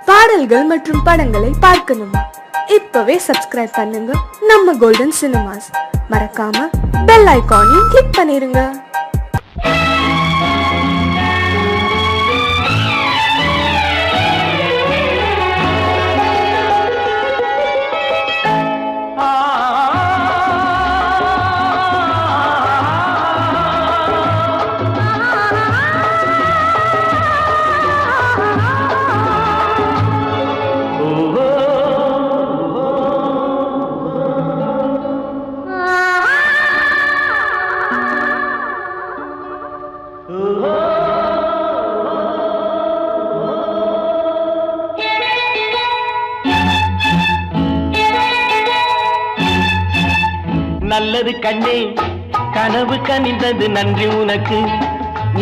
பாடல்கள் மற்றும் படங்களை பார்க்கணுமா? இப்பவே சப்ஸ்கிரைப் பண்ணுங்க நம்ம கோல்டன் சினிமாஸ். மறக்காம பெல் ஐகானையும் கிளிக் பண்ணிருங்க. நல்லது கண்ணே, கனவு கனிந்தது நன்றி உனக்கு.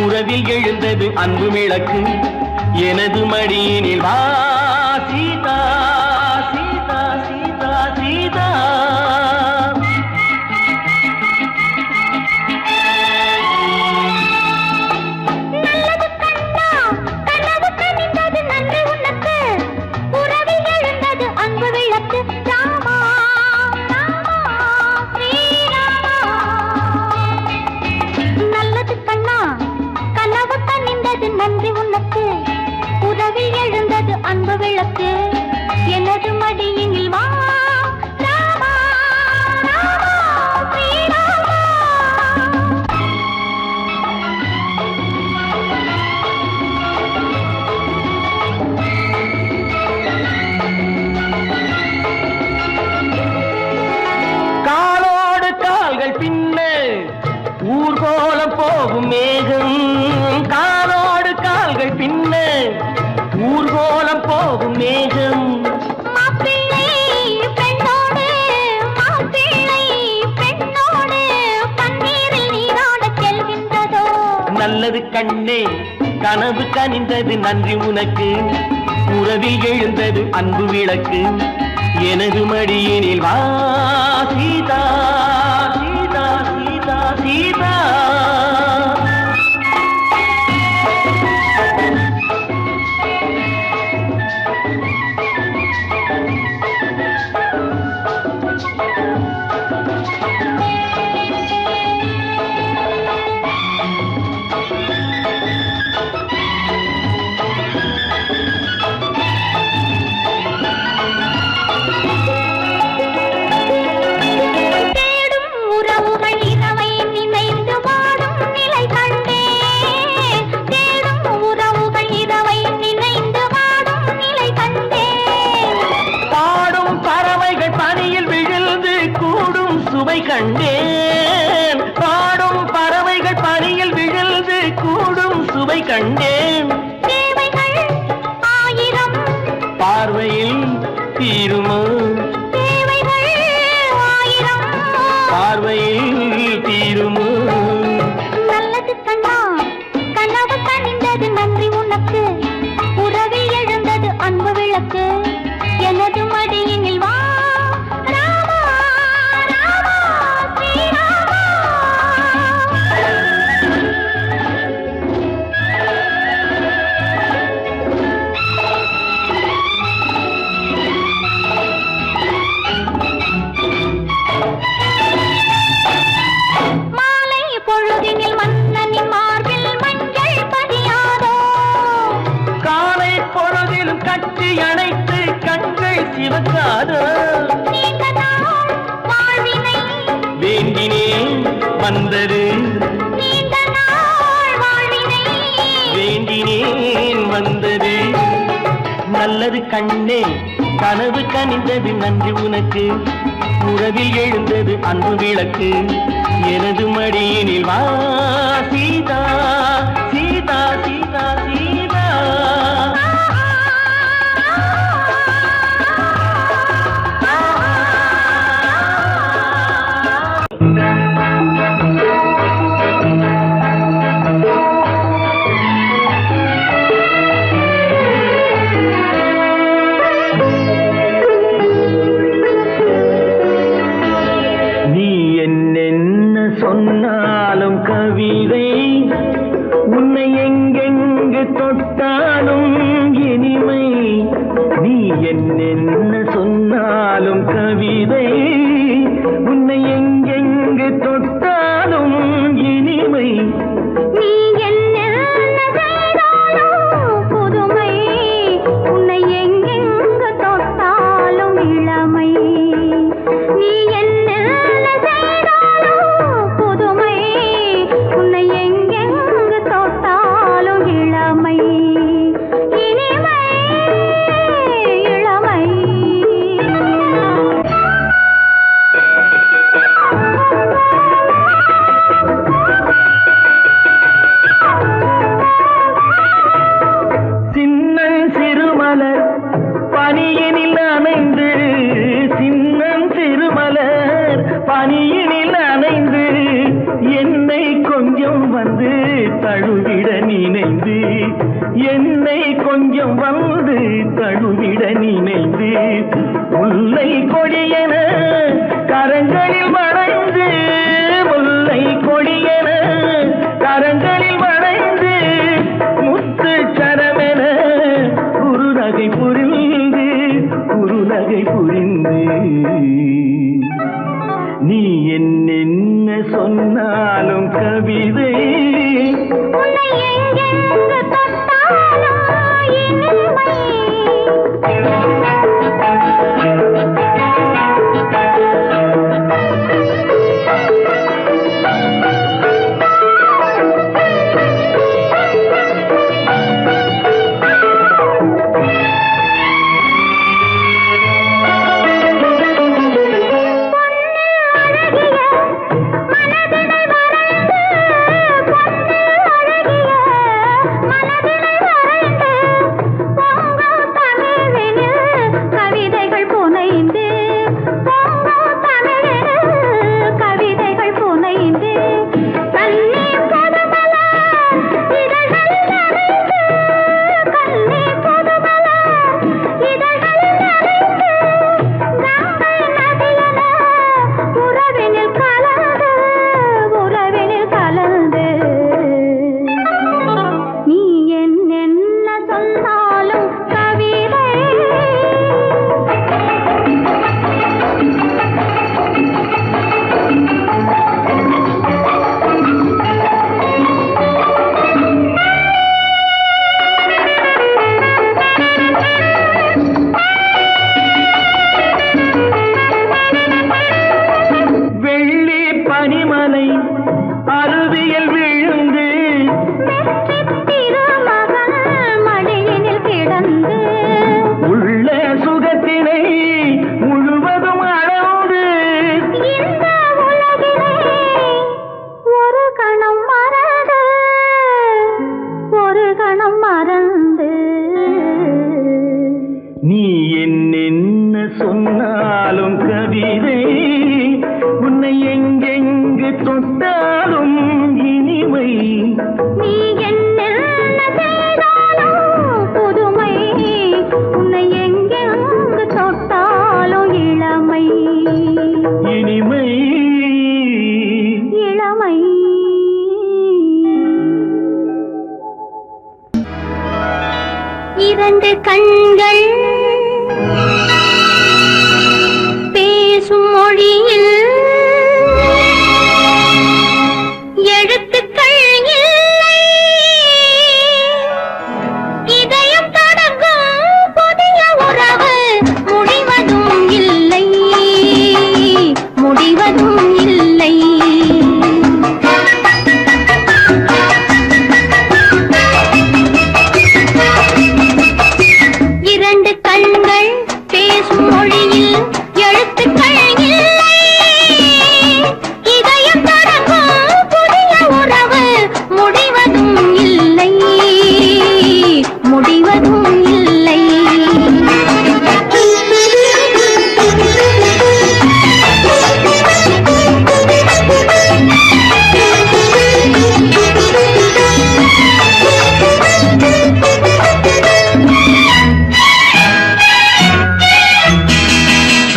உறவில் எழுந்தது அன்பு விளக்கு. எனது மடியினில் வா சீதா சீதா சீதா சீதா. நன்றி உனக்கு, உறவில் எழுந்தது அன்பு விளக்கு. எனது மடியினில் வா ராமா ராமா ஸ்ரீராமா. காலோடு கால்கள் பின்ன ஊர்கோலம் போகும் மேகம். பின்ன ஊர்கோலம் போகும் மேகம். மாப்பிள்ளை பெண்ணோடு மாப்பிள்ளை பெண்ணோடு பன்னீரில் நீராட செல்கின்றதோ. நல்லது கண்ணே, கனவு கனிந்தது நன்றி உனக்கு. உறவில் எழுந்தது அன்பு விளக்கு. எனது மடியினில் வா சீதா சீதா சீதா சீதா. சுவை கண்டேன், பாடும் பறவைகள் பனியில் விழுந்து கூடும் சுவை கண்டேன். தேவைகள் ஆயிரம் பார்வையில் தீருமோ, தேவைகள் ஆயிரம் பார்வையில் தீருமோ. நல்லது கண்ணா, கனவு கனிந்தது நன்றி உனக்கு. உறவில் எழுந்தது அன்பு விளக்கு. எனது மடியினில் வா ராமா ராமா ஸ்ரீராமா. மாலை பொழுதினில் மன்னனின் மார்பில் மஞ்சள் பதியாதோ. காலை பொழுதிலும் கட்டி அணைத்து கண்கள் சிவக்காதோ. நீண்ட நாள் வாழ்வினை வேண்டினேன் வந்தது, நீண்ட நாள் வாழ்வினை வேண்டினேன் வந்தது. நல்லது கண்ணே, கனவு கனிந்தது நன்றி உனக்கு. உறவில் எழுந்தது அன்பு விளக்கு. எனது மடியினில் வா சீதா சீதா சீதா சீதா. நீ என்னென்ன சொன்னாலும் கவிதை உன் பனியினில் அணைந்து சின்னம் சிறுமலர் பனியினில் அணைந்து என்னை கொஞ்சம் வந்து தழுவிட நினைந்து என்னை கொஞ்சம் வந்து தழுவிட நினைந்து முல்லை கொடியென கரங்களில் வளைந்து முல்லை கொடியென கரங்களில் வளைந்து முத்து சரமென குறுநகை புரிந்து நீ என்ன சொன்னாலும் கவிதை உன்னை எங்கெங்கு தொட்டாலும் இனிமை. இரண்டு கண்கள் பேசும் மொழியில் எழுத்துக்கள் இல்லை. இதயம் தொடங்கும் புதிய உறவு முடிவதும் இல்லை, முடிவதும் இல்லை. இரண்டு கண்கள் பேசும் மொழியில் எழுத்துக்கள் இல்லை. இதயம் தொடங்கும் புதிய உறவு முடிவதும் இல்லை, முடிவதும் இல்லை.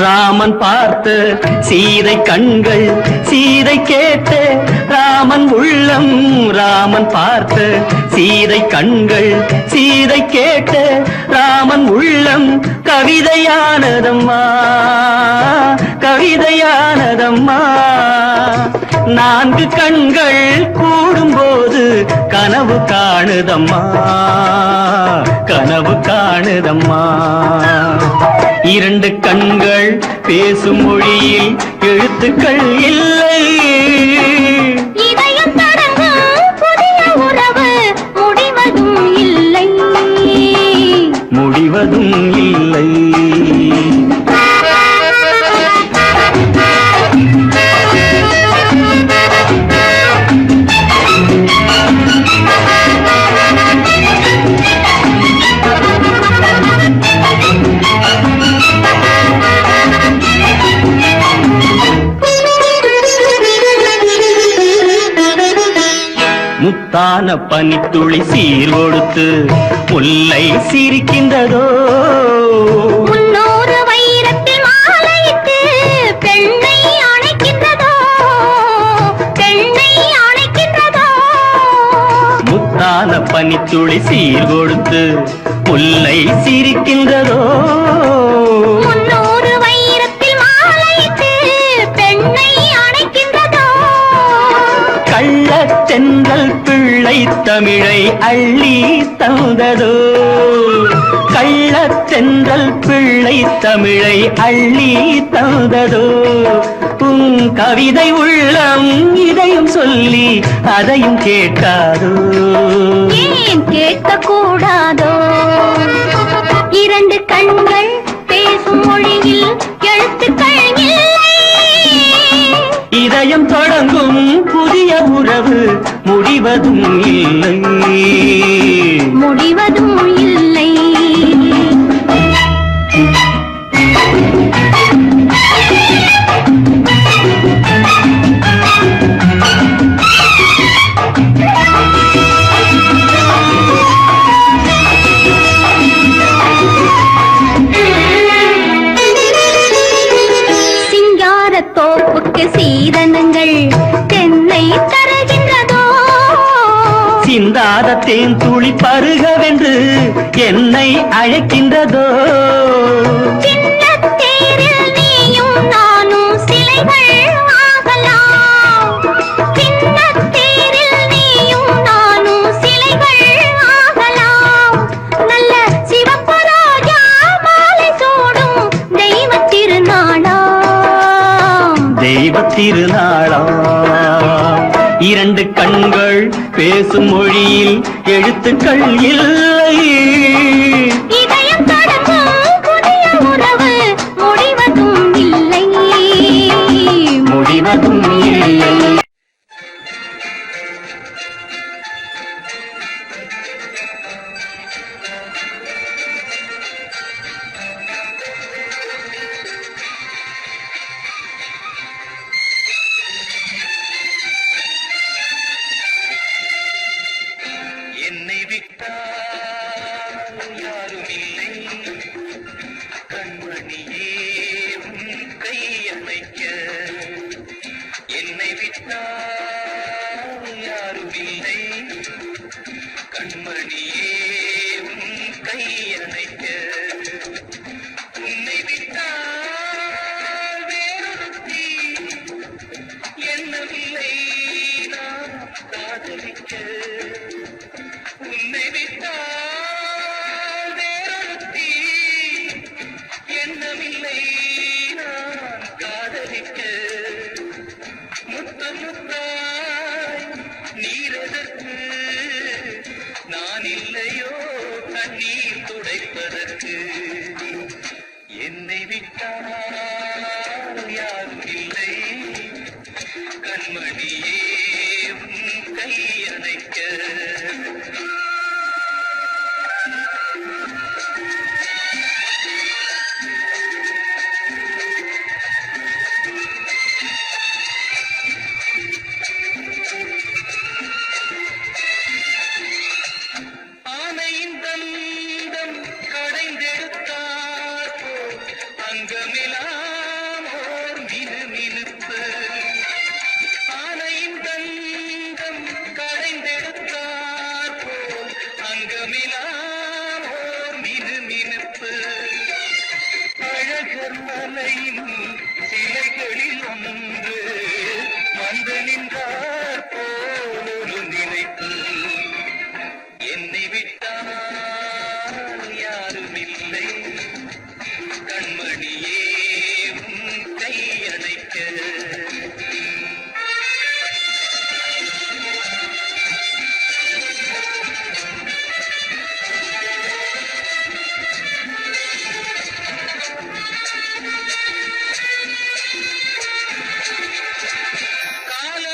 ராமன் பார்த்த சீதை கண்கள் சீதை கேட்ட ராமன் உள்ளம். ராமன் பார்த்த சீதை கண்கள் சீதை கேட்ட ராமன் உள்ளம் கவிதையானதம்மா, கவிதையானதம்மா. நான்கு கண்கள் கூடும்போது கனவு காணுதம்மா, கனவு காணுதம்மா. இரண்டு கண்கள் பேசும் மொழியில் எழுத்துக்கள் இல்லை. இதயம் தொடங்கும் புதிய உறவு முடிவதும் இல்லை, முடிவதும் இல்லை. முத்தான பனித்துளி சீர் கொடுத்து முல்லை சிரிக்கின்றதோ முன்னூறு வைரத்தில் மாலையிட்டு பெண்ணை அணைக்கின்றதோ பெண்ணை அணைக்கின்றதோ முத்தான பனித்துளி சீர் கொடுத்து முல்லை சிரிக்கின்றதோ முன்னூறு வைரத்தில் மாலையிட்டு பெண்ணை அணைக்கின்றதோ கள்ளத்தென்றல் பிள்ளை தமிழை அள்ளி தந்ததோ கள்ளத்தென்றல் பிள்ளை தமிழை அள்ளி தந்ததோ உன் கவிதை உள்ளம் இதையும் சொல்லி அதையும் கேட்காதோ ஏன் கேட்கக்கூடாதோ இரண்டு கண்கள் பேசும் மொழியில் எழுத்துக்கள் இல்லை இதயம் தொடங்கும் புதிய உறவு முடிவதும் இல்லை முடிவதும் இல்லை சிங்காரத்தோப்புக்கு சீதனங்கள் தென்னை தருகின்றதோ சிந்தாத தேன் துளி பருகவென்று என்னை அழைக்கின்றதோ சின்னத் தேரில் நீயும் நானும் சிலைகள் ஆகலாம் சின்னத் தேரில் நீயும் நானும் சிலைகள் ஆகலாம் நல்ல சிவப்பு ரோஜா மாலை சூடும் தெய்வத் திருநாளாம் தெய்வத் திருநாளாம் இரண்டு கண்கள் பேசும் மொழியில் எழுத்துக்கள் இல்லை இதயம் தொடங்கும் புதிய உறவு முடிவதும் இல்லை முடிவதும் இல்லை என்னை விட்டால் யாரும் இல்லை கண்மணியே உன் கையணைக்க என்னை விட்டால் யாரும் இல்லை கண்மணியே உன் கையணைக்க உன்னை விட்டால் வேறொருத்தி என்னவில்லை நான் காதலிக்க உன்னை விட்டால் வேறொருத்தி எண்ணமில்லை நான் காதலிக்க முத்த முத்தாய் நீரெதற்கு நான் இல்லையோ கண்ணீர் துடைப்பதற்கு என்னை விட்டால் யாரும் இல்லை கண்மணியே உன் கையணைக்க ஆனையின் தந்தம் கடைந்தெடுத்தார் போல் அங்கமிலாம் ஓர் மினுமினுப்பு ஆனையின் தந்தம் கடைந்தெடுத்தார் போல் அங்கமிலாம் ஓர் மினுமினுப்பு அழகர் மலையின் சிலைகளில் ஒன்று வந்து நின்றார் போல் ஒரு நினைப்பு என்னை விட்டால் யாரும் இல்லை கண்மணியே உன் கையணைக்க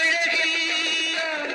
காலழகெல்லாம்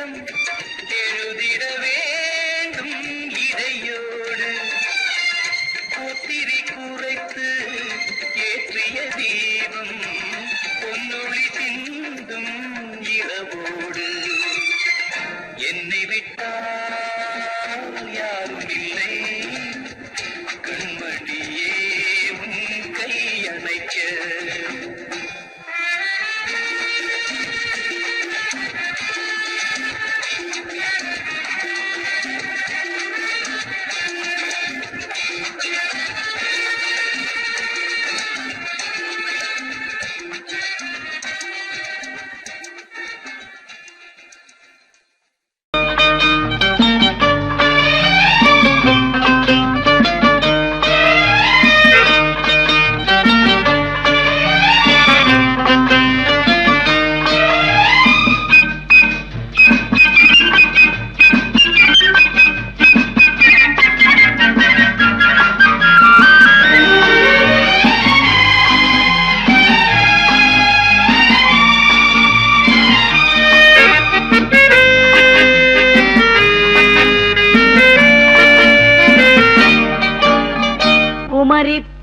கடிதம் எழுதிட வேண்டும் இதையோடு ஒத்திரி குறைத்து ஏற்றிய தீபம் பொன்னொழி சிந்தும் இரவோடு என்னை விட்டால் யாரும் இல்லை கண்மணியே உன் கை அணைக்க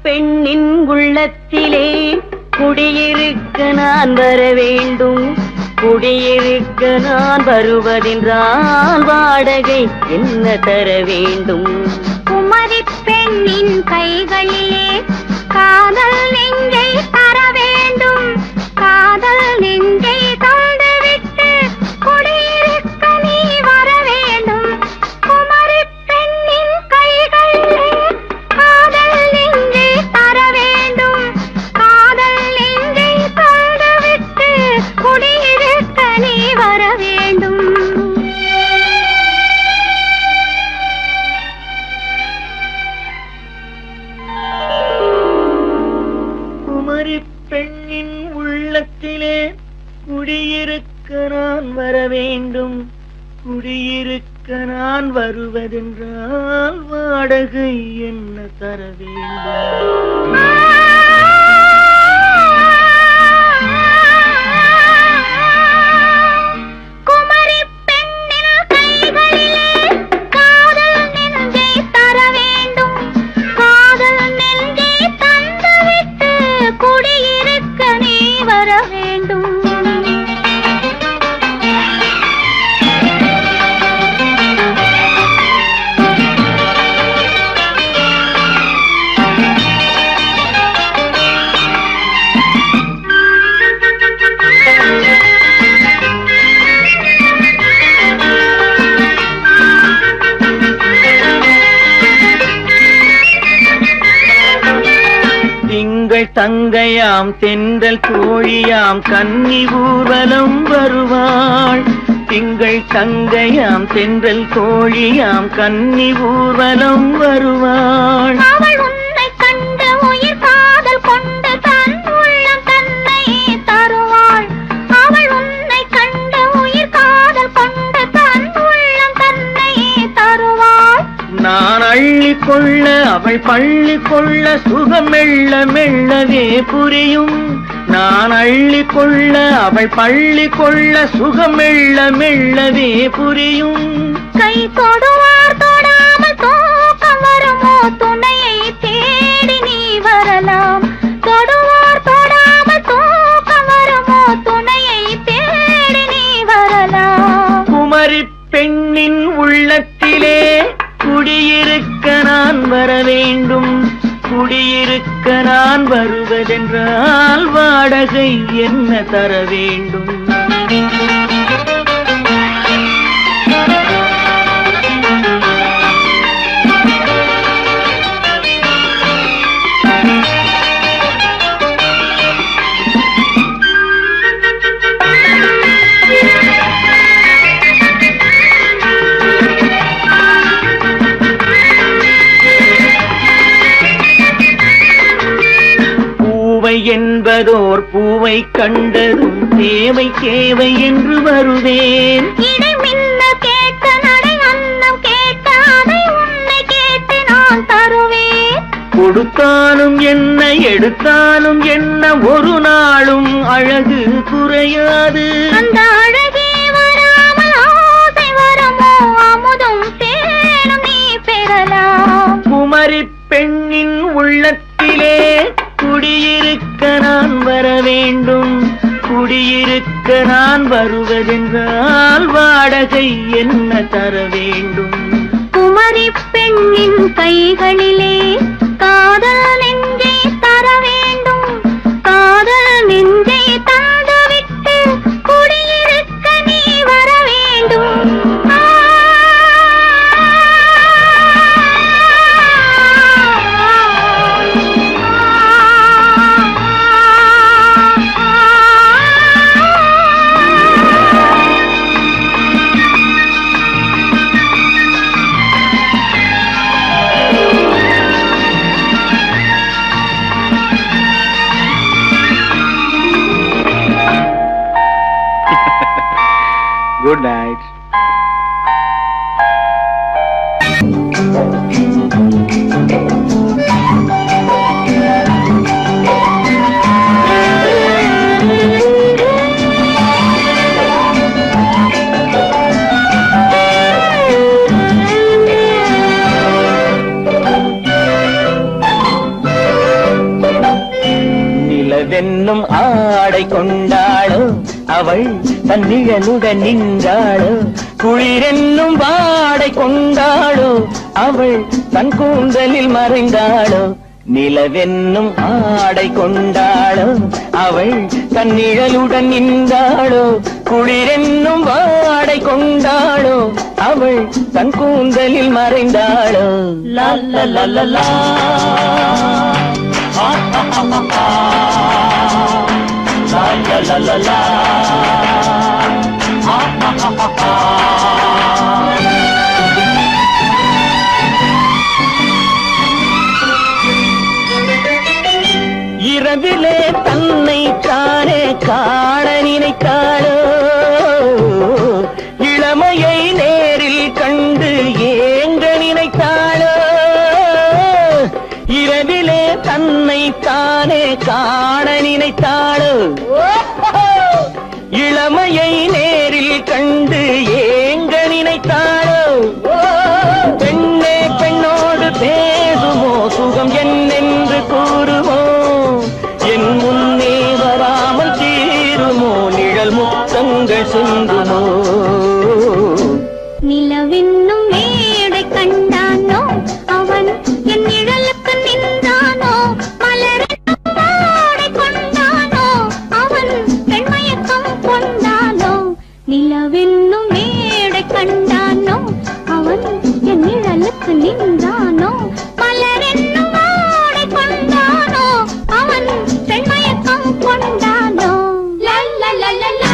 பெண்ணின் உள்ளத்திலே குடியிருக்க நான் வர வேண்டும். குடியிருக்க நான் வருவதென்றால் வாடகை என்ன தர வேண்டும்? குமரி பெண்ணின் கைகளிலே காதல் நெஞ்சை தர வேண்டும். காதல் நெஞ்சை தந்துவிட்டு குடியிருக்க நீ வர வேண்டும். குமரி பெண்ணின் கைகளிலே காதல் நெஞ்சை தர வேண்டும். காதல் நெஞ்சை தந்துவிட்டு குடியிருக்க நீ வர வேண்டும். குமரி பெண்ணின் உள்ளத்திலே குடியிருக்க நான் வர வேண்டும். குடியிருக்க நான் வருவதென்றால் வாடகை என்ன தர வேண்டும்? குமரி பெண்ணின் கைகளிலே காதல் நெஞ்சை தர வேண்டும். காதல் நெஞ்சை தந்துவிட்டு குடியிருக்க நீ வர வேண்டும். திங்கள் தங்கையாம் தென்றல் தோழியாம் கன்னி ஊர்வலம் வருவாள். திங்கள் தங்கையாம் தென்றல் தோழியாம் கன்னி ஊர்வலம் வருவாள். அவள் உன்னை கண்டு உயிர் காதல் கொண்டு தன் உள்ளம் தன்னை தருவாள். அவள் உன்னை கண்டு உயிர் காதல் கொண்டு தன் உள்ளம் தன்னை தருவாள். நான் அள்ளி கொள்ள அவள் பள்ளி கொள்ள சுகம் மெல்ல மெல்லவே புரியும். நான் அள்ளி கொள்ள அவள் பள்ளி கொள்ள சுகம் மெல்ல மெல்லவே புரியும். கை தொடுவார் தொடாமல் தூக்கம் வருமோ? துணையை தேடி நீ வரலாம். தொடுவார் தொடாமல் தூக்கம் வருமோ? துணையை தேடி நீ வரலாம். குமரி பெண்ணின் உள்ளத்திலே குடியிருக்க நான் வர வேண்டும். குடியிருக்க நான் வருவதென்றால் வாடகை என்ன தர வேண்டும்? என்பதோர் பூவை கண்டதும் தேவை தேவை என்று வருவேன். இடை மின்ன கேட்க நடை அன்னம் கேட்க அதை உன்னை கேட்டு நான் தருவேன். கொடுத்தாலும் என்ன எடுத்தாலும் என்ன ஒரு நாளும் அழகு குறையாது. அந்த அழகே வராமல் பெண்ணின் உள்ளத்திலே குடியிருக்க நான் வர வேண்டும். குடியிருக்க நான் வருவதென்றால் வாடகை என்ன தர வேண்டும்? குமரி பெண்ணின் கைகளிலே காதல் நெஞ்சை தர வேண்டும். காதல் நெஞ்சை தந்துவிட்டு குடியிருக்க நீ வர வேண்டும். Good night. நிலவென்னும் ஆடை கொண்டாளோ அவள் தன் நிழலுடன் நின்றாளோ. குளிரென்னும் வாடை கொண்டாளோ அவள் தன் கூந்தலில் மறைந்தாளோ. நிலவென்னும் ஆடை கொண்டாளோ அவள் தன் நிழலுடன் நின்றாளோ. குளிரென்னும் வாடை கொண்டாளோ அவள் தன் கூந்தலில் மறைந்தாளோ. லா லா லா லா லா. La la la la. இரவிலே தன்னை தானே காண நினைத்தாளோ. இளமையை நேரில் கண்டு ஏங்க நினைத்தாளோ. இரவிலே தன்னை தானே காண நினைத்தாளோ. இளமையை நேரில் கண்டு ஏங்க நினைத்தாளோ. பெண்ணே பெண்ணோடு பேசுமோ சுகம் என்னென்று கூறுமோ. என் முன்னே வராமல் தீருமோ நிழல் முத்தங்கள் சிந்துமோ. நிலவென்னும் மேடை கண்டானோ அவன் என் நிழலுக்கு நின்றானோ. மலரென்னும் வாடை கொண்டானோ அவன் பெண்மயக்கம் கொண்டானோ. நிலவென்னும் மேடை கண்டானோ அவன் என் நிழலுக்கு நின்றானோ. மலரென்னும் வாடை கொண்டானோ அவன் பெண்மயக்கம் கொண்டானோ. லா லா லா லா லா.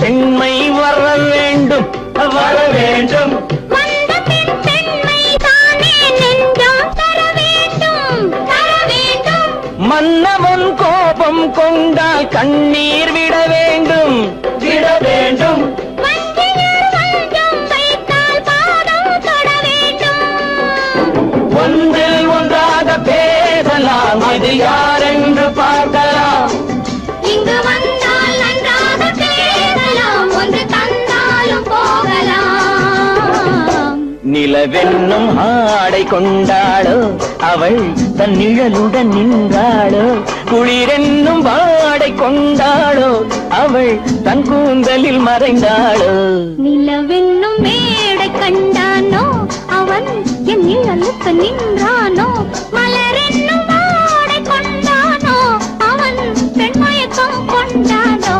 பெண்மை வர வேண்டும் வர வேண்டும். வந்த பெண்மை தானே நெஞ்சம் கண்ணீர் விட வேண்டும் விட வேண்டும். வஞ்சியர் வஞ்சம் வைத்தால் பாதம் தொட வேண்டும். ஒன்றில் ஒன்றாக பேசலாம், அது யாரென்று பார்க்கலாம். இங்கு வந்தால் நன்றாக பேசலாம், ஒன்று தந்தாலும் போகலாம். நிலவென்னும் ஆடை கொண்டாளோ அவள் தன் நிழலுடன் நின்றாளோ, குளிரென்னும் வாடை கொண்டாளோ அவள் தன் கூந்தலில் மறைந்தாளோ. நிலவென்னும் மேடை கண்டானோ அவன் என் நிழலுக்கு நின்றானோ, மலரென்னும் வாடை கொண்டானோ அவன் பெண்மயக்கம் கொண்டானோ.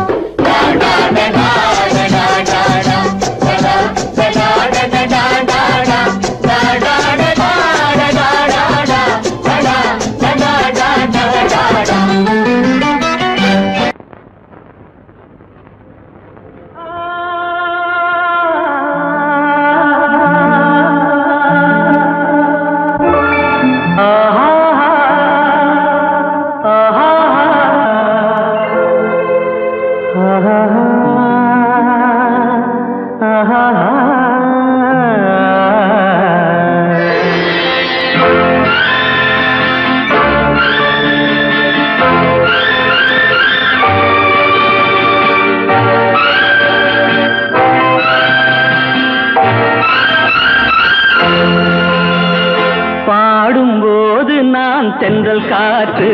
பாடும்போது நான் தென்றல் காற்று,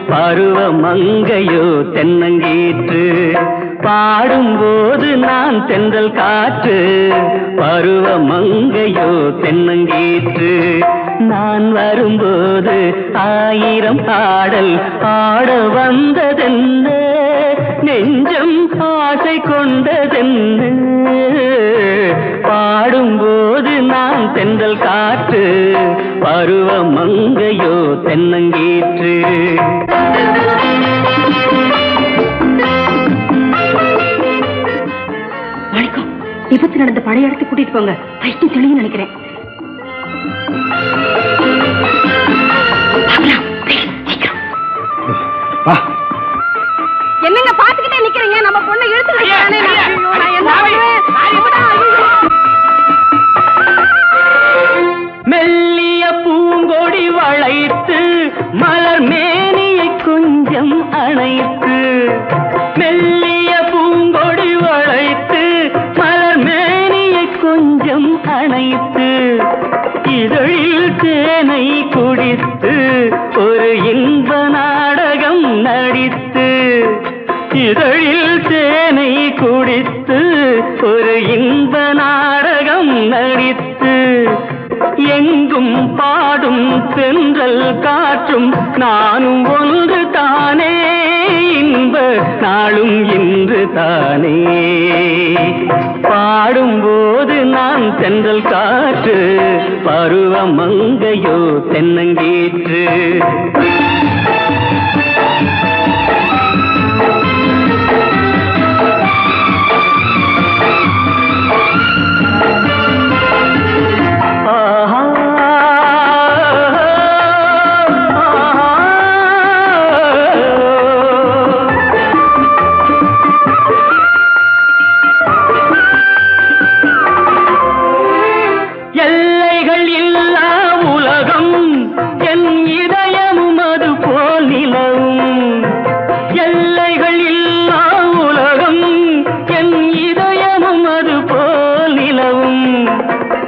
பருவ மங்கையோ தென்னங்கீற்று. பாடும்போது நான் தென்றல் காற்று, பருவ மங்கையோ தென்னங்கீற்று. நான் வரும்போது ஆயிரம் பாடல் ஆட வந்ததென்ன, நெஞ்சம் ஆசை கொண்டதென்ன. பாடும்போது நான் தென்றல் காற்று, பருவ மங்கையோ தென்னங்கீற்று. வணக்கம். விபத்து நடந்த பழைய இடத்துக்கு கூட்டிட்டு போங்க. பைக்கு தெளிவு நினைக்கிறேன். என்னங்க பாத்துக்கிட்டே நிக்கிறீங்க? நம்ம பொண்ணை இழுத்து மெல்லிய பூங்கொடி வளைத்து மலர் மேனியை கொஞ்சம் அணைத்து, மெல்லிய பூங்கொடி வளைத்து மலர் மேனியை கொஞ்சம் அணைத்து, இதழில் தேனை குடித்து ஒரு இன்ப நாடகம் நடித்து, இதழில் தேனை குடித்து ஒரு இன்ப நாடகம் நடித்து, எங்கும் பாடும் தென்றல் காற்றும் நானும் ஒன்று தானே, இன்ப நாளும் இன்று தானே. பாடும்போது நான் தென்றல் காற்று, பருவ மங்கையோ தென்னங்கீற்று. எல்லைகள் இல்லா உலகம் என் இதயமும் அது போல் நிலவும், எல்லைகள் இல்லா உலகம் என் இதயமும் அது போல் நிலவும்.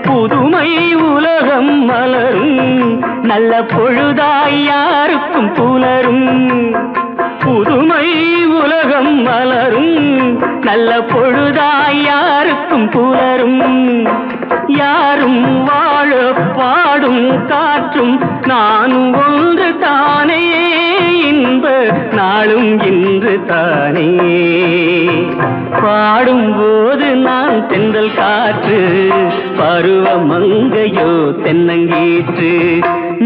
புதுமை உலகம் மலரும் நல்ல பொழுதாய் யாருக்கும் புலரும், புதுமை உலகம் மலரும் நல்ல பொழுதாய் யாருக்கும் புலரும். யாரும் வாழ பாடும் காற்றும் நானும் ஒன்று தானே, இன்ப நாளும் இன்று தானே. பாடும்போது நான் தென்றல் காற்று, பருவ மங்கையோ தென்னங்கீற்று.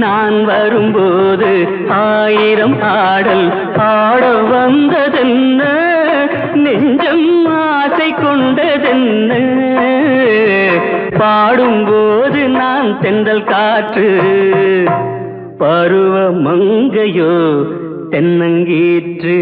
நான் வரும்போது ஆயிரம் ஆடல் ஆட வந்ததென்ன, நெஞ்சம் ஆசை கொண்டதென்ன. பாடும்போது நான் தென்றல் காற்று, பருவ மங்கையோ தென்னங்கீற்று.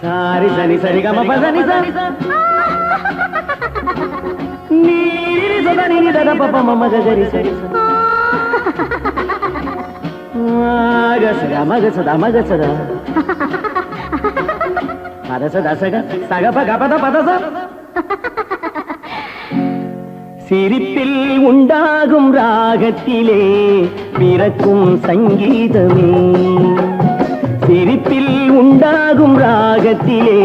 சாரி சரி சரி கம பதனி சரி நீரி சதா நீரி தத பப மம கரி சரி மக சதா பதச தசக சகப கபத பதச சிரிப்பில் உண்டாகும் ராகத்திலே பிறக்கும் சங்கீதமே சிரிப்பில் உண்டாகும் ராகத்திலே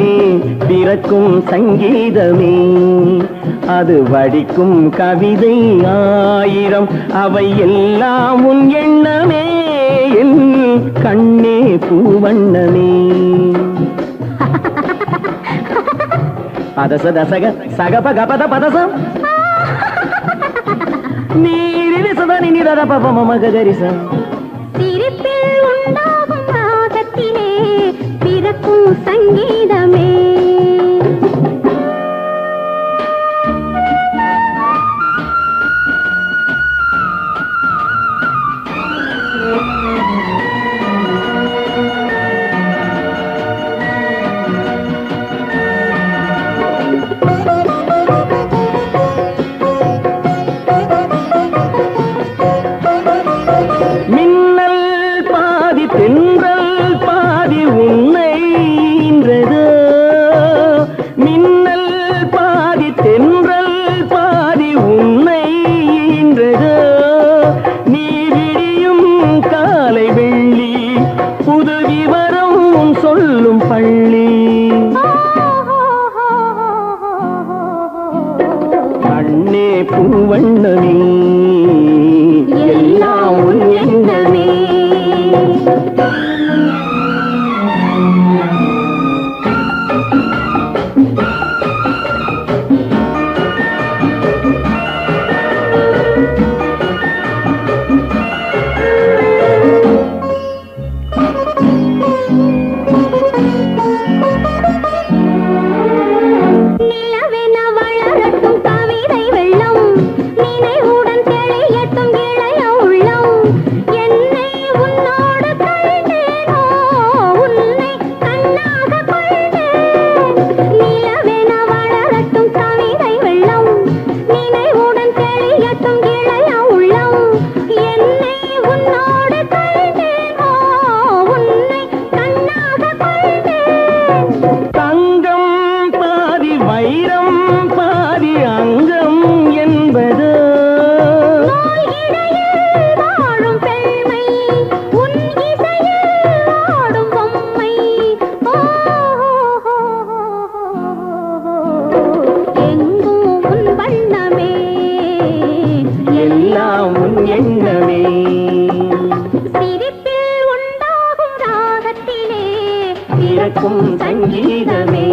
பிறக்கும் சங்கீதமே அது வடிக்கும் கவிதை ஆயிரம் அவை எல்லாம் உன் எண்ணமே என் கண்ணே பூவண்ணமே பதச தசக சகப கபத பதசம் நீரில் சதா நினிதத பப மம கரிசம் சிரிப்பில் உண்டாகும் ராகத்திலே பிறக்கும் சங்கீதமே பூவண்ணமே எல்லாம் உன் எண்ணமே சங்கீதமே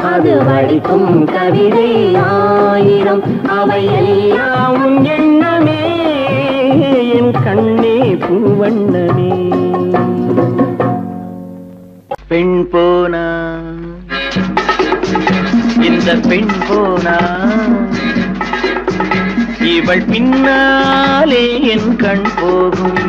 அது வடிக்கும் கவிதை ஆயிரம் அவை எல்லாம் உன் எண்ணமே என் கண்ணே பூவண்ணமே பெண் போனா இந்த பெண் போனா இவள் பின்னாலே என் கண் போகும்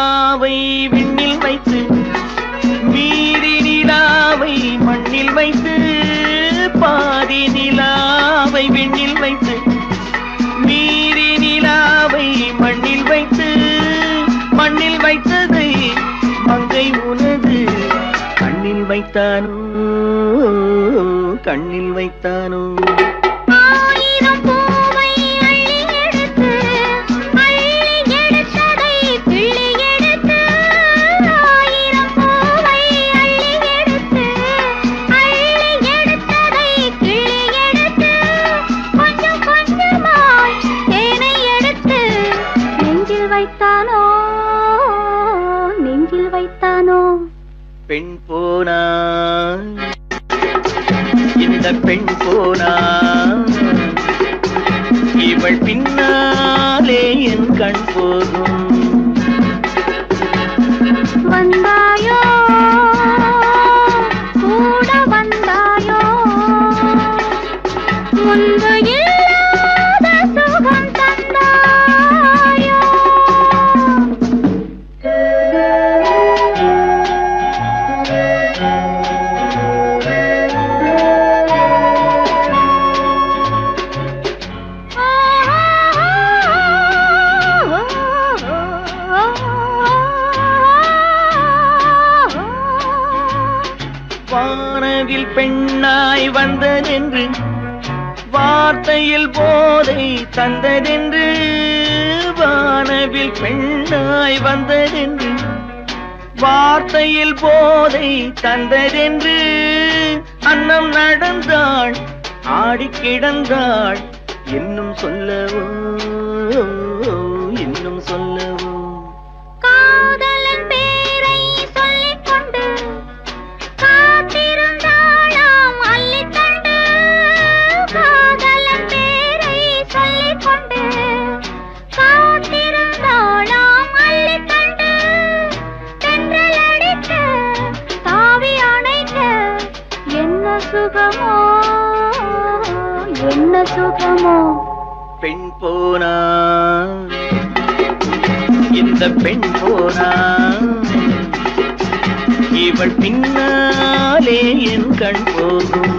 நிலாவை விண்ணில் வைத்து மீதி நிலாவை மண்ணில் வைத்து பாதி நிலாவை விண்ணில் வைத்து மீதி நிலாவை மண்ணில் வைத்து மண்ணில் வைத்ததை மங்கை உனது கண்ணில் வைத்தானோ கண்ணில் வைத்தானோ ஆயிரம் பூவை அள்ளி எடுத்து அள்ளி எடுத்ததை கிள்ளி எடுத்து ஆயிரம் பூவை அள்ளி எடுத்து அள்ளி எடுத்ததை கிள்ளி எடுத்து கொஞ்சம் கொஞ்சமாய் தேனை எடுத்து நெஞ்சில் வைத்தானோ நெஞ்சில் வைத்தானோ பெண் போனா இந்த பெண் போனா இவள் பின்னாலே என் கண் போகும் வந்தாயோ கூட வந்தாயோ முன்பு இல்லாத சுகம் தந்தாயோ வானவில் பெண்ணாய் வந்ததென்று வார்த்தையில் போதை தந்ததென்று வானவில் பெண்ணாய் வந்ததென்று வார்த்தையில் போதை தந்ததென்று அன்னம் நடந்தாள் ஆடி கிடந்தாள் இன்னும் சொல்லவோ இன்னும் சொல்லவோ காதலன் பேரை சொல்லிக் கொண்டு காத்திருந்தாளாம் அள்ளித்தண்டு காதலன் பேரை சொல்லிக் கொண்டு காத்திருந்தாளாம் அள்ளித்தண்டு தென்றல் அடிக்க தாவி அணைக்க என்ன சுகமோ என்ன சுகமோ பெண் போனா இந்த பெண் போனா இவள் பின்னாலே என் கண் போகும்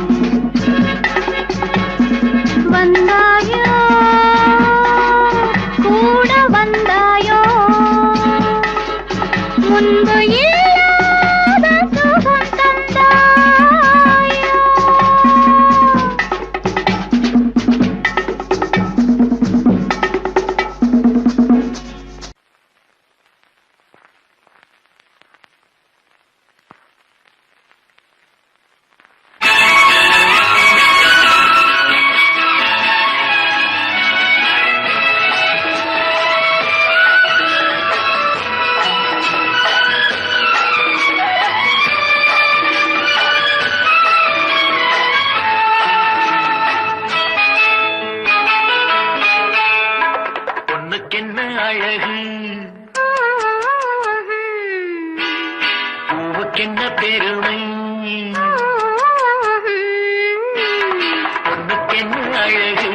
வந்தாயோ கூட வந்தாயோ முன்பு இல்லாத சுகம் தந்தாயோ பொண்ணுக்கென்ன அழகு பூவுக்கென்ன பெருமை பொண்ணுக்கென்ன அழகு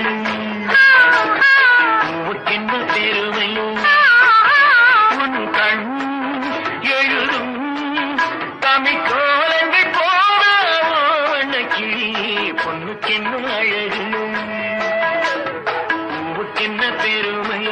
பூவுக்கென்ன பெருமை உன் கண் எழுதும் தமிழ்கோலங்கள் போனக்கி பொண்ணுக்கென்ன அழகு பூவுக்கென்ன பெருமை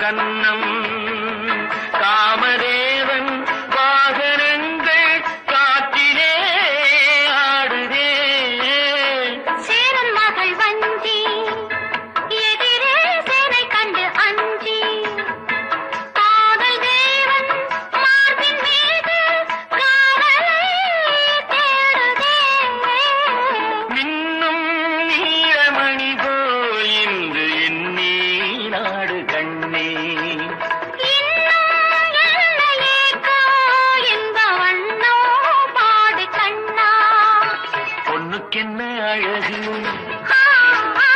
கன்னம் காமதேவன் வாகனங்கள் காற்றிலே ஆடுதே சேரன் மகள் வஞ்சி எதிரே சேனை கண்டு அஞ்சி காதல் தேவன் மார்பின் மீது காதலை தேடுதே மின்னும் நீலமணி போல் இன்று எண்ணி நாடு கண்ணே இன்னும் எல்லையேக்கோ என்ப வண்ணோ பாடு கண்ணா பொண்ணுக்கென்ன அழகு ஆ, ஆ,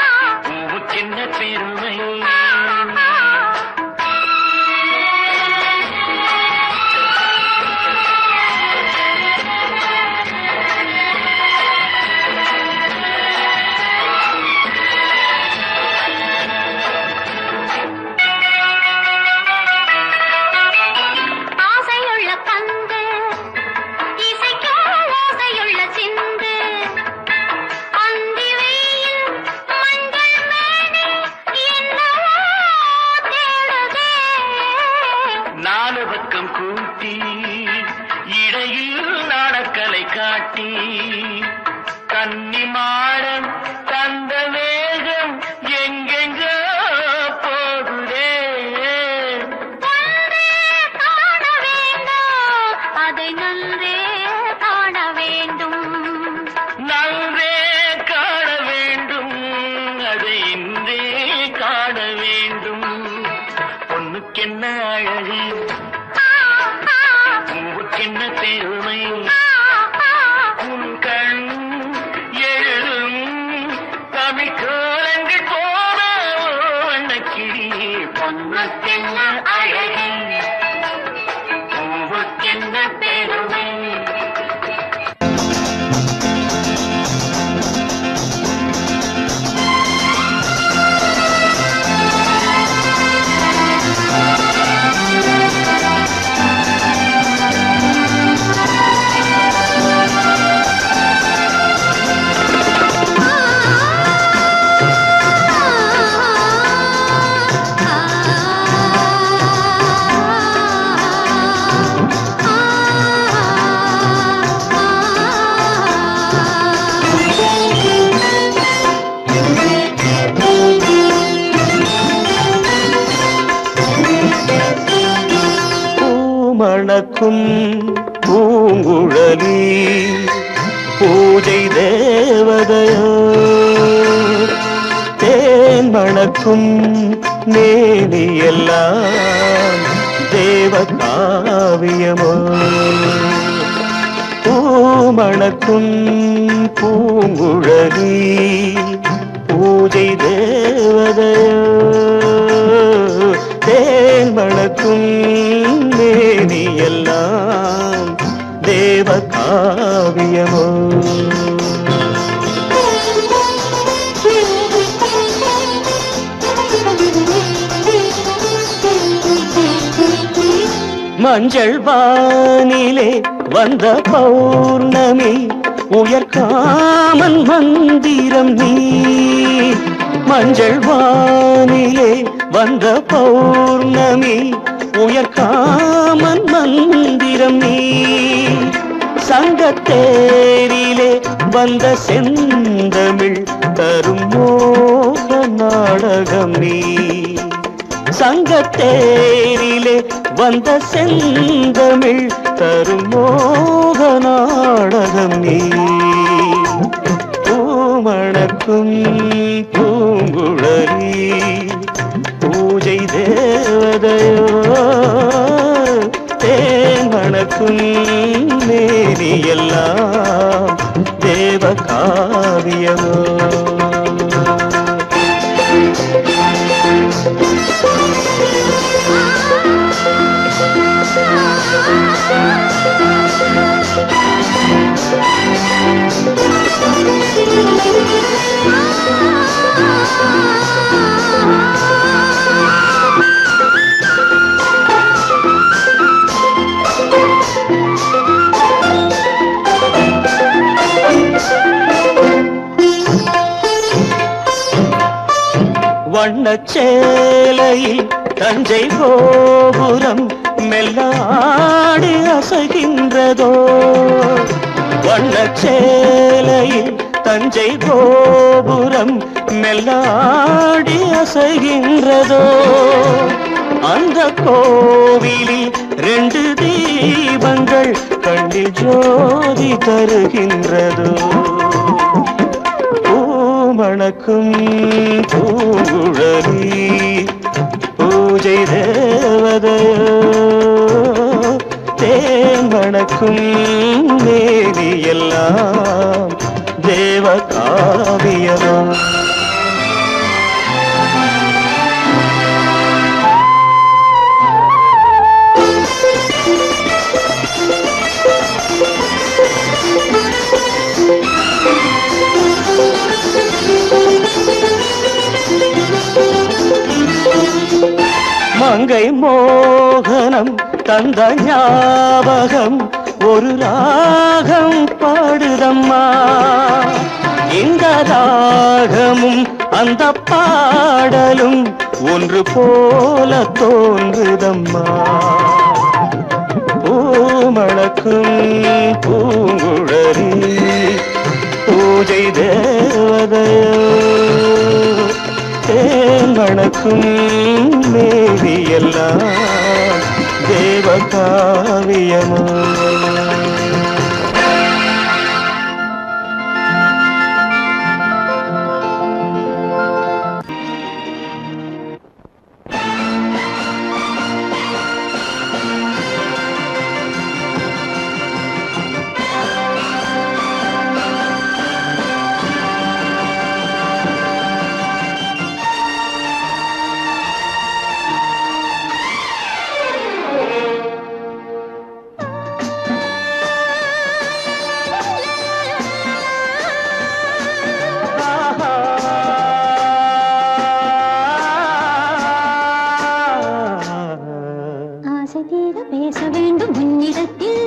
பூவுக்கென்ன பெருமை ஆ, ஆ. ஆசையுள்ள பந்து இசைக்கோ ஓசையுள்ள சிந்து அந்தி வெயில் மஞ்சள் மேனி என்னவோ தேடுதே நாலு பக்கம் கூட்டி இடையில் நாடக்கலை காட்டி கன்னிமாடம் தந்த வேகம் எங்கெங்கோ போகுதே ஒன்றே காண வேண்டும் அதை நன்றே காண வேண்டும் நன்றே காண வேண்டும் அதை இன்றே காண வேண்டும் பொண்ணுக்கென்ன அழகு ஆ, ஆ, பூவுக்கென்ன பெருமை ஆ, ஆ. உன் கண் எழுதும் தமிழ் கோலங்கள் போன வண்ணக்கிளி பொண்ணுக்கென்ன அழகு பூவுக்கென்ன பெருமை பூமணக்கும் பூங்குழலி பூஜை தேவதையோ தேன் மணக்கும் மேனியெல்லாம் தேவ காவியமோ பூமணக்கும் பூங்குழலி பூஜை தேவதையோ தேன் மணக்கும் மேனியெல்லாம் தேவ காவியமோ மஞ்சள் வானிலே வந்த பௌர்ணமி உயர்காமன் மந்திரம் நீ மஞ்சள் வானிலே வந்த பௌர்ணமி உயர்காமன் மந்திரம் நீ சங்கத்தேரிலே வந்த செந்தமிழ் தரும் மோக நாடகம் நீ சங்கத்தேரிலே வந்த செந்தமிழ் தரும் மோக நாடகம் நீ பூமணக்கும் பூங்குழலி பூஜை தேவதையோ தேன் மணக்கும் மேனியெல்லாம் தேவ காவியமோ வண்ணச்சேலையில் தஞ்சை கோபுரம் மெல்லாடி அசைகின்றதோ வண்ணச்சேலையில் தஞ்சை கோபுரம் மெல்லாடி அசைகின்றதோ அந்த கோவிலில் 2 தீபங்கள் கண்ணில் ஜோதி தருகின்றதோ பூமணக்கும் பூங்குழலி பூஜை தேவதையோ தேமணக்கும் மேனியெல்லாம் தேவ காவியமோ மங்கை மோகனம் தந்த ஞாபகம் ஒரு ராகம் பாடுதம்மா இந்த ராகமும் அந்த பாடலும் ஒன்று போல தோன்றுதம்மா பூமணக்கும் பூங்குழலி பூஜை தேவதையோ தேமணக்கும் மேவியெல்லாம் தேவ காவியமோ பேச வேண்டும் உன்னிடத்தில்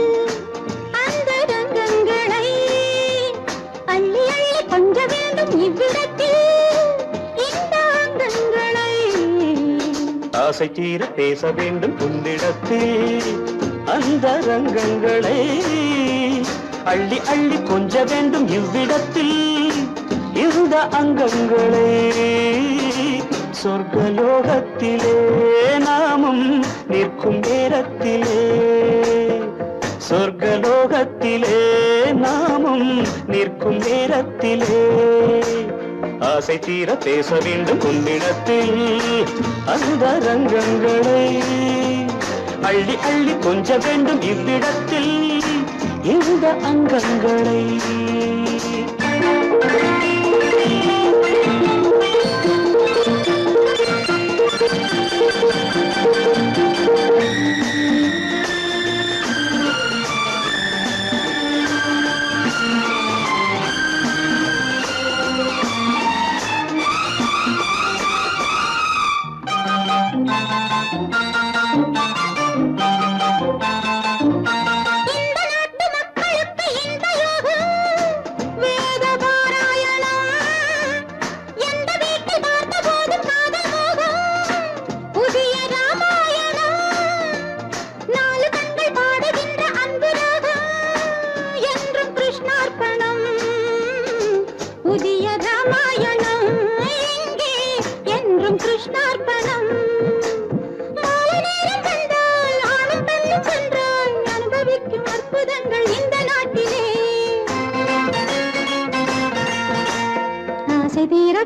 அந்த ரங்கங்களை அள்ளி அள்ளி கொஞ்ச வேண்டும் இவ்விடத்தில் இந்த அங்கங்களை ஆசை தீர பேச வேண்டும் உன்னிடத்தில் அந்த ரங்கங்களை அள்ளி அள்ளி கொஞ்ச வேண்டும் இவ்விடத்தில் இந்த அங்கங்களை சொர்க்கலோகத்திலே நாமும் நிற்கும் நேரத்திலே சொர்க்கலோகத்திலே நாமும் நிற்கும் நேரத்திலே ஆசை தீர பேச வேண்டும் உன்னிடத்தில் அந்த ரங்கங்களை அள்ளி அள்ளி கொஞ்ச வேண்டும் இவ்விடத்தில் இந்த அங்கங்களை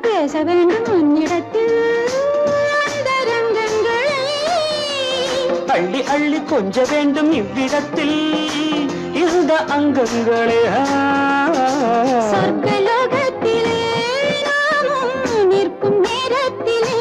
பேச வேண்டும் உன்னிடத்தில் அந்த ரங்கங்களை அள்ளி அள்ளி கொஞ்ச வேண்டும் இவ்விடத்தில் இந்த அங்கங்களே சொர்க்கலோகத்திலே நாமும் நிற்கும் நேரத்திலே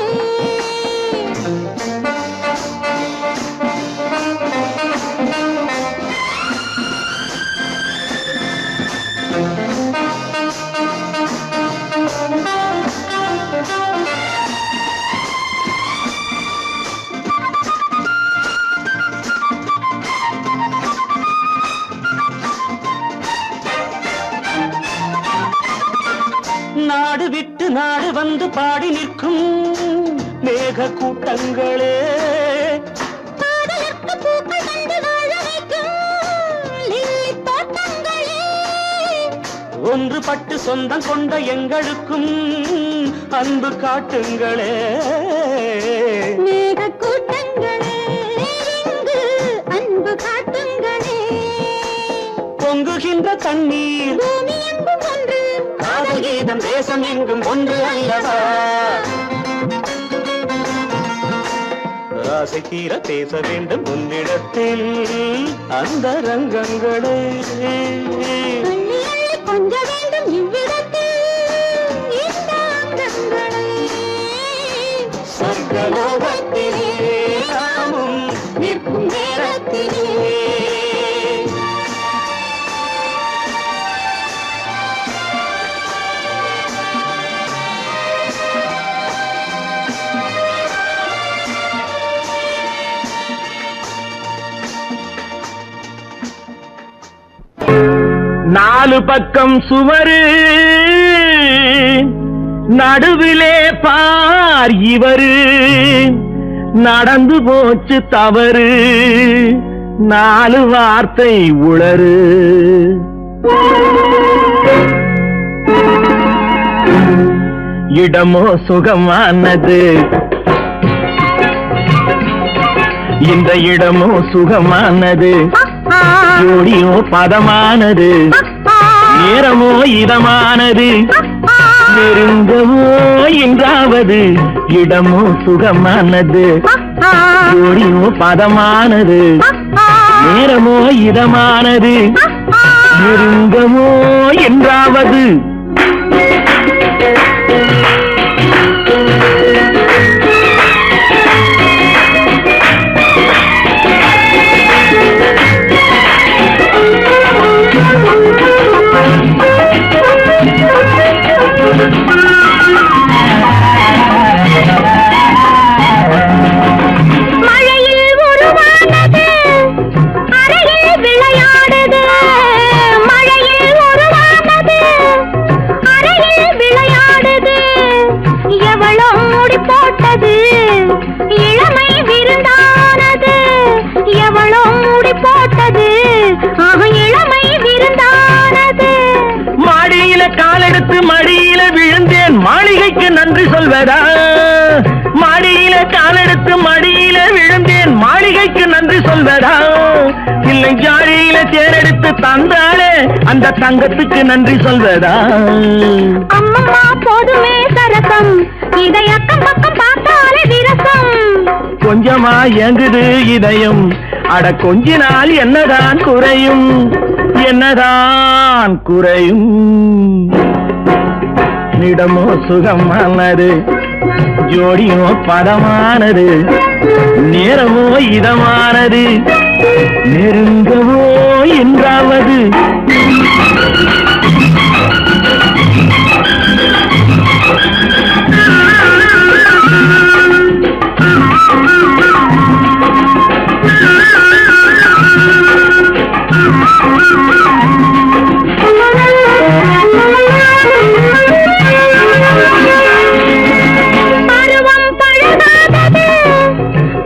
நாடு விட்டு நாடு வந்து பாடி நிற்கும் மேக கூட்டங்களே காதலுக்கு பூக்கள் கண்டு வாழ வைக்கும் லில்லி தோட்டங்களே ஒன்றுபட்டு சொந்தம் கொண்ட எங்களுக்கும் அன்பு காட்டுங்களே மேக கூட்டங்களே இங்கு அன்பு காட்டுங்களே பொங்குகின்ற தண்ணீர் பூமி எங்கும் ஒன்று காதல் கீதம் தேசம் எங்கும் ஒன்று அல்லவா ஆசை தீர பேச வேண்டும் உன்னிடத்தில் அந்த ரங்கங்களே அள்ளி அள்ளி கொஞ்ச வேண்டும் இவ்விடத்தில் இந்த அங்கங்களே சொர்க்கலோகத்திலே நாமும் நிற்கும் நேரத்திலே நாலு பக்கம் சுவரு நடுவிலே பார் இவரு நடந்து போச்சு தவறு நாலு வார்த்தை உளறு இடமோ சுகமானது இந்த இடமோ சுகமானது ஜோடியோ பதமானது நேரமோ இதமானது நெருங்கவோ என்றாவது இடமோ சுகமானது ஜோடியோ பதமானது நேரமோ இதமானது நெருங்கவோ என்றாவது மழையில் உருவானது அறையில் விளையாடுது மழையில் உருவானது அறையில் விளையாடுது எவளோ முடி போட்டது இளமை விருந்தானது எவளோ முடி போட்டது இளமை விருந்தானது மாடியில காலெடுத்து மடியில விழுந்தேன் மாளிகைக்கு நன்றி சொல்வதா மாடியில காலெடுத்து மடியில விழுந்தேன் மாளிகைக்கு நன்றி சொல்வதா இல்லை ஜாடியில தேரெடுத்து தந்தாலே அந்த தங்கத்துக்கு நன்றி சொல்வதா அம்மம்மா போதுமே சரசம் இதை அக்கம் பக்கம் பார்த்தாலே விரசம் கொஞ்சமா ஏங்குது இதயம் அட கொஞ்ச நாள் என்னதான் குறையும் என்னதான் குறையும் இடமோ சுகமானது ஜோடியோ பதமானது நேரமோ இதமானது நெருங்கவோ என்றாவது பருவம் பழகாதது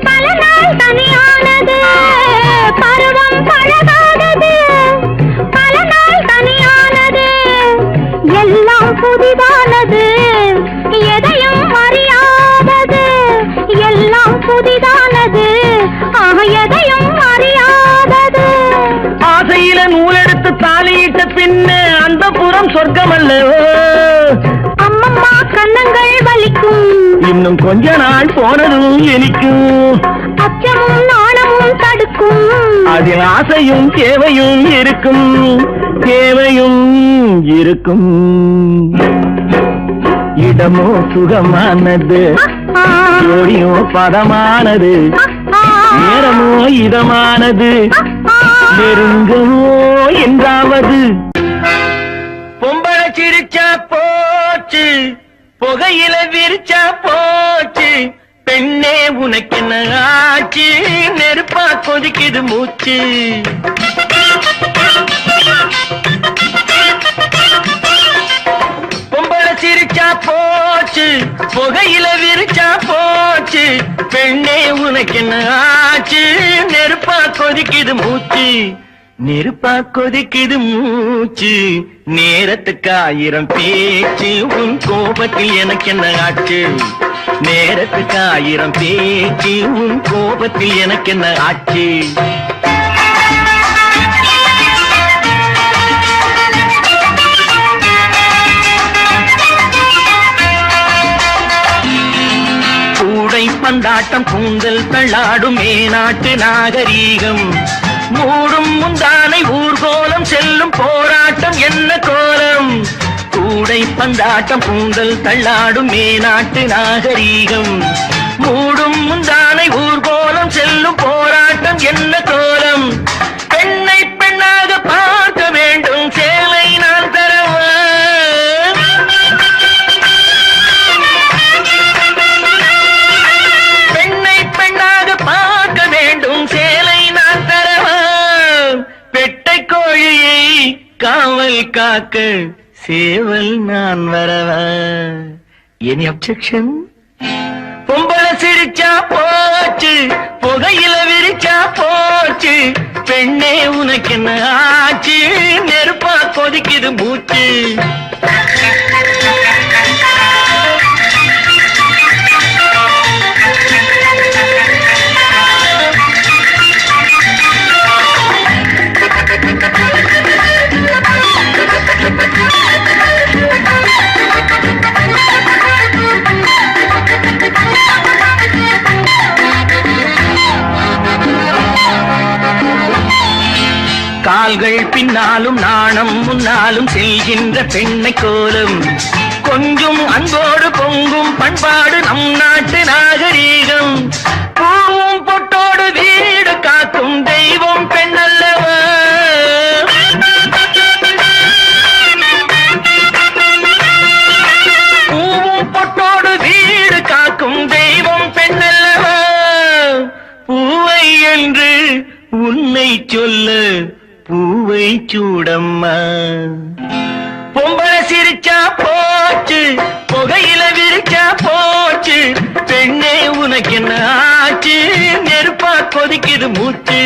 பல நாள் தனியானது பருவம் பழகாதது பல நாள் தனியானது எல்லாம் புதிதானது எதையும் அறியாதது எல்லாம் புதிதானது எதையும் அறியாதது ஆசையில நூலெடுத்து தாலியிட்ட பின்ன அந்த புறம் சொர்க்கம் அல்லவோ அம்மம்மா கன்னங்கள் வலிக்கும் இன்னும் கொஞ்ச நாள் போனதும் இனிக்கும் அச்சமும் நாணமும் தடுக்கும் அதில் ஆசையும் தேவையும் இருக்கும் தேவையும் இருக்கும் இடமோ சுகமானது ஜோடியோ பதமானது நேரமோ இதமானது நெருங்கவோ என்றாவது பொம்பளை சிரிச்சா போச்சு புகையில விரிச்சா போச்சு பெண்ணே உனக்கு என்ன ஆச்சு நெருப்பா கொதிக்குது மூச்சு பொம்பளை சிரிச்சா போச்சு புகையில விரிச்சா போச்சு பெண்ணே உனக்கு என்ன ஆச்சு நெருப்பா கொதிக்குது மூச்சு நெருப்பா கொதிக்குது மூச்சு நேரத்துக்கு 1000 பேச்சு உன் கோபத்தில் எனக்கு என்ன ஆச்சு நேரத்துக்கு 1000 பேச்சு உன் கோபத்தில் எனக்கு என்ன ஆச்சு பந்தாட்டம் கூந்தல் தள்ளாடும் மேநாட்டு நாகரீகம் மூடும் முந்தானை ஊர்கோலம் செல்லும் போராட்டம் என்ன கோலம் கூடை பந்தாட்டம் கூந்தல் தள்ளாடும் மேநாட்டு நாகரீகம் மூடும் முந்தானை ஊர்கோலம் செல்லும் போராட்டம் என்ன கோலம் பெண்ணை பெண்ணாக பார்க்க வேண்டும் சேலை நான் தரவா காவல் காக்க சேவல் நான் வரவா எனி அப்செக்ஷன் பொம்பளை சிரிச்சா போச்சு புகையில விரிச்சா போச்சு பெண்ணே உனக்கு என்ன ஆச்சு நெருப்பா கொதிக்குது மூச்சு கால்கள் பின்னாலும் நாணம் முன்னாலும் செல்கின்ற பெண்ணை கோலம் கொஞ்சம் அன்போடு பொங்கும் பண்பாடு நம் நாட்டு நாகரீகம் பூவும் பொட்டோடு வீடு காக்கும் தெய்வம் பெண்ணல்லவா பூவும் பொட்டோடு வீடு காக்கும் தெய்வம் பெண்ணல்லவா பூவை என்று உன்னை சொல்ல பூவை சூடம்மா பொம்பளை சிரிச்சா போச்சு புகையில விரிச்சா போச்சு பெண்ணே உனக்கு என்ன ஆச்சு நெருப்பா கொதிக்குது மூச்சு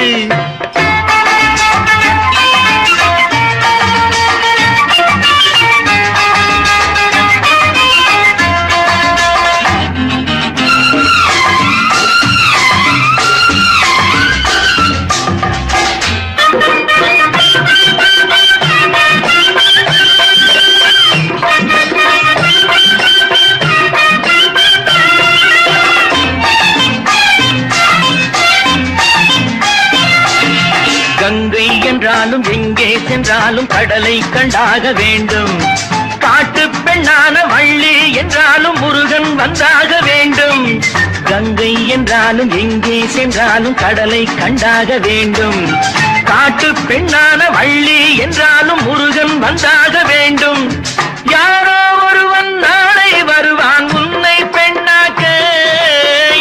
கங்கை என்றாலும் எங்கே சென்றாலும் கடலை கண்டாக வேண்டும் காட்டு பெண்ணான வள்ளி என்றாலும் முருகன் வந்தாக வேண்டும் கங்கை என்றாலும் எங்கே சென்றாலும் கடலை கண்டாக வேண்டும் காட்டு பெண்ணான வள்ளி என்றாலும் முருகன் வந்தாக வேண்டும் யாரோ ஒருவன் நாளை வருவான் உன்னை பெண்ணாக்க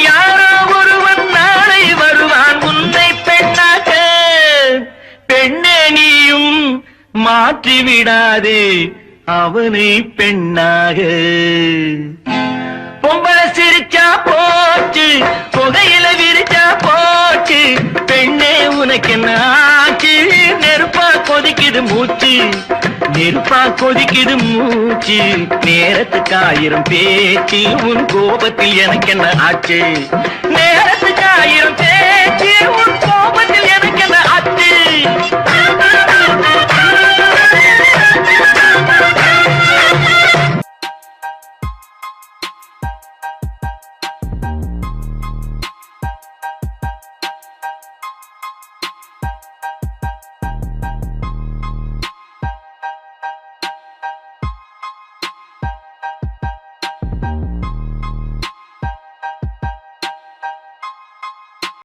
யாரோ ஒருவன் நாளை வருவான் உன்னை பெண்ணாக்க பெண்ணே நீயும் மாற்றி விடாதே அவனை பெண்ணாக பொம்பளை சிரிச்சா போச்சு புகையில விரிச்சா போச்சு பெண்ணே உனக்கு என்ன ஆச்சு நெருப்பா கொதிக்குது மூச்சு நெருப்பா கொதிக்குது மூச்சு நேரத்துக்கு 1000 பேச்சு உன் கோபத்தில் எனக்கு என்ன ஆச்சு நேரத்துக்கு 1000 பேச்சு